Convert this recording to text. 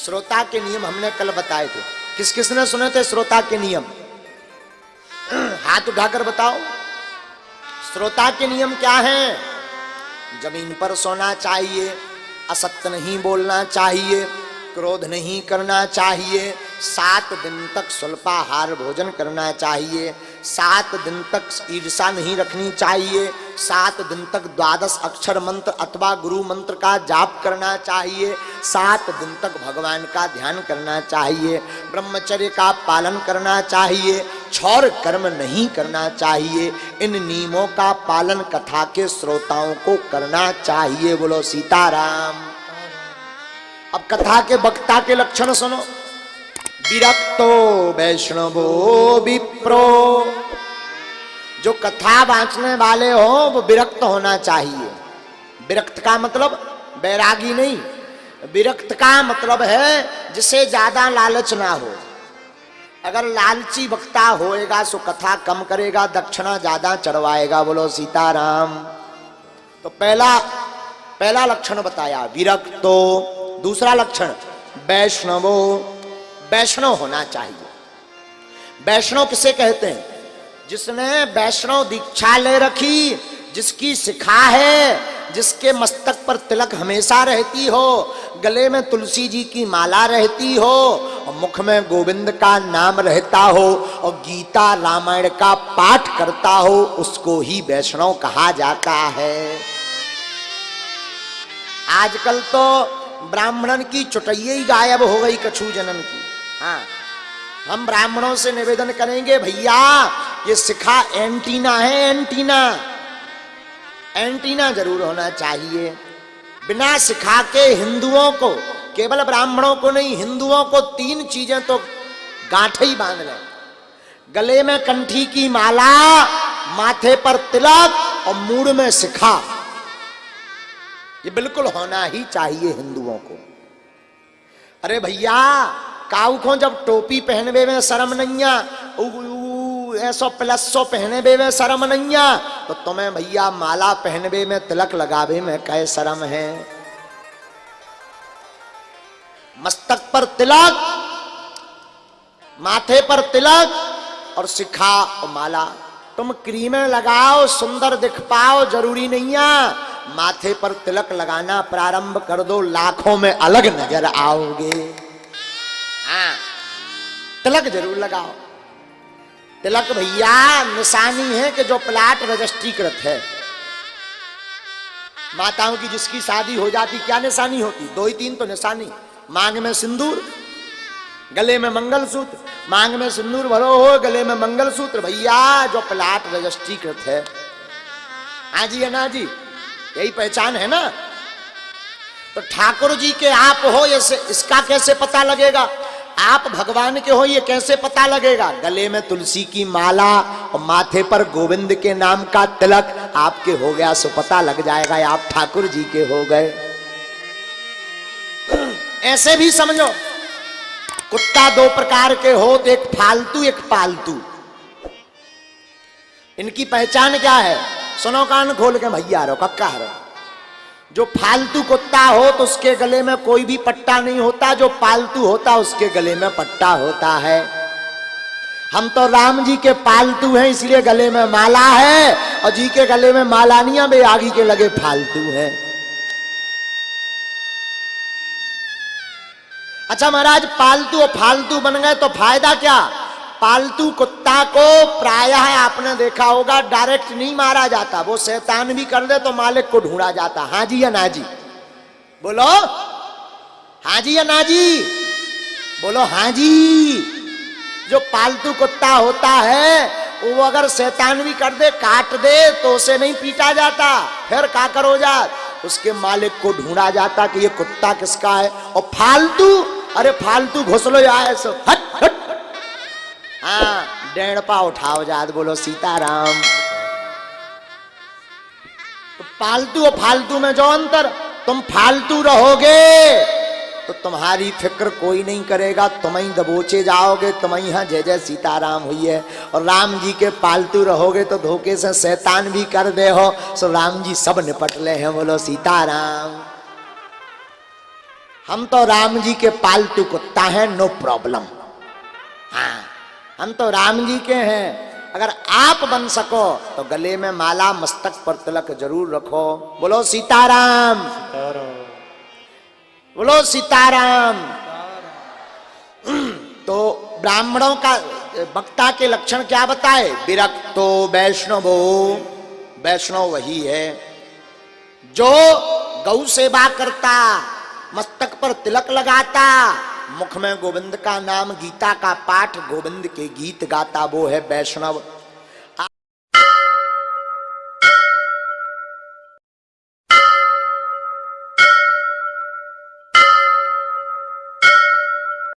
श्रोता के नियम हमने कल बताए थे। किस किसने सुने थे श्रोता के नियम? हाथ उठाकर बताओ। श्रोता के नियम क्या हैं? जमीन पर सोना चाहिए, असत्य नहीं बोलना चाहिए, क्रोध नहीं करना चाहिए, 7 दिन तक स्वल्पाहार भोजन करना चाहिए, 7 दिन तक ईर्षा नहीं रखनी चाहिए, 7 दिन तक 12 अक्षर मंत्र अथवा गुरु मंत्र का जाप करना चाहिए, 7 दिन तक भगवान का ध्यान करना चाहिए, ब्रह्मचर्य का पालन करना चाहिए, छौर कर्म नहीं करना चाहिए। इन नियमों का पालन कथा के श्रोताओं को करना चाहिए। बोलो सीताराम। अब कथा के वक्ता के लक्षण सुनो। विरक्तो वैष्णवो विप्रो, जो कथा वाचने वाले हो वो विरक्त होना चाहिए। विरक्त का मतलब बैरागी नहीं, विरक्त का मतलब है जिसे ज्यादा लालच ना हो। अगर लालची वक्ता होएगा सो कथा कम करेगा, दक्षिणा ज्यादा चढ़वाएगा। बोलो सीताराम। तो पहला लक्षण बताया विरक्तो। दूसरा लक्षण वैष्णवो, वैष्णव होना चाहिए। वैष्णव किसे कहते हैं? जिसने वैष्णव दीक्षा ले रखी, जिसकी शिखा है, जिसके मस्तक पर तिलक हमेशा रहती हो, गले में तुलसी जी की माला रहती हो और मुख में गोविंद का नाम रहता हो और गीता रामायण का पाठ करता हो, उसको ही वैष्णव कहा जाता है। आजकल तो ब्राह्मणन की चुटैया ही गायब हो गई कछु जनन की। हाँ, हम ब्राह्मणों से निवेदन करेंगे भैया ये शिखा एंटीना है, एंटीना एंटीना जरूर होना चाहिए। बिना शिखा के हिंदुओं को, केवल ब्राह्मणों को नहीं, हिंदुओं को 3 चीजें तो गांठे ही बांध लें। गले में कंठी की माला, माथे पर तिलक और मूड में शिखा, ये बिल्कुल होना ही चाहिए हिंदुओं को। अरे भैया काऊ को जब टोपी पहनवे में शर्म नैया, ऐसो प्लसो पहनवे में शर्म नैया, तो तुम्हें भैया माला पहनवे में तिलक लगावे में कै शर्म है? मस्तक पर तिलक, माथे पर तिलक और शिखा और माला। तुम क्रीमें लगाओ सुंदर दिख पाओ जरूरी नहीं है। माथे पर तिलक लगाना प्रारंभ कर दो, लाखों में अलग नजर आओगे। हाँ, तिलक जरूर लगाओ। तिलक भैया निशानी है कि जो प्लाट रजिस्ट्रीकृत है। माताओं की जिसकी शादी हो जाती क्या निशानी होती? 2 ही 3 तो निशानी। मांग में सिंदूर, गले में मंगलसूत्र। मांग में सिंदूर भरो हो, गले में मंगलसूत्र, भैया जो प्लाट रजिस्ट्रीकृत है। हाँ जी है ना जी, यही पहचान है ना। तो ठाकुर जी के आप हो, ये इसका कैसे पता लगेगा? आप भगवान के हो ये कैसे पता लगेगा? गले में तुलसी की माला और माथे पर गोविंद के नाम का तिलक आपके हो गया सो पता लग जाएगा आप ठाकुर जी के हो गए। ऐसे भी समझो, कुत्ता 2 प्रकार के हो, एक फालतू एक पालतू। इनकी पहचान क्या है? सुनो कान खोल के भैया रो कक्का रो। जो फालतू कुत्ता हो तो उसके गले में कोई भी पट्टा नहीं होता, जो पालतू होता उसके गले में पट्टा होता है। हम तो राम जी के पालतू हैं इसलिए गले में माला है, और जी के गले में माला नहीं है, वे आगे के लगे फालतू हैं। अच्छा महाराज, पालतू और फालतू बन गए तो फायदा क्या? पालतू कुत्ता को प्रायः आपने देखा होगा डायरेक्ट नहीं मारा जाता, वो शैतान भी कर दे तो मालिक को ढूंढा जाता। हाँ जी या ना जी? बोलो हाँ जी या ना जी? बोलो हाँ जी। जो पालतू कुत्ता होता है वो अगर शैतान भी कर दे, काट दे, तो उसे नहीं पीटा जाता, फिर का करो जात, उसके मालिक को ढूंढा जाता कि ये कुत्ता किसका है। और फालतू, अरे फालतू घुसलो आए सो हट हट। हाँ, डेढ़पा उठाओ जात। बोलो सीताराम। तो पालतू और फालतू में जो अंतर, तुम फालतू रहोगे तो तुम्हारी फिक्र कोई नहीं करेगा, तुम ही दबोचे जाओगे, तुम ही यहाँ जय जय सीताराम हुई है। और राम जी के पालतू रहोगे तो धोखे से शैतान भी कर दे हो, सो राम जी सब निपट ले हैं। बोलो सीताराम। हम तो राम जी के पालतू कुत्ता हैं, नो प्रॉब्लम। हाँ, हम तो राम जी के हैं। अगर आप बन सको तो गले में माला, मस्तक पर तिलक जरूर रखो। बोलो सीताराम, बोलो सीताराम। तो ब्राह्मणों का, वक्ता के लक्षण क्या बताए? विरक्तो वैष्णवो, वैष्णव वही है जो गौ सेवा करता, मस्तक पर तिलक लगाता, मुख में गोविंद का नाम, गीता का पाठ, गोविंद के गीत गाता, वो है वैष्णव।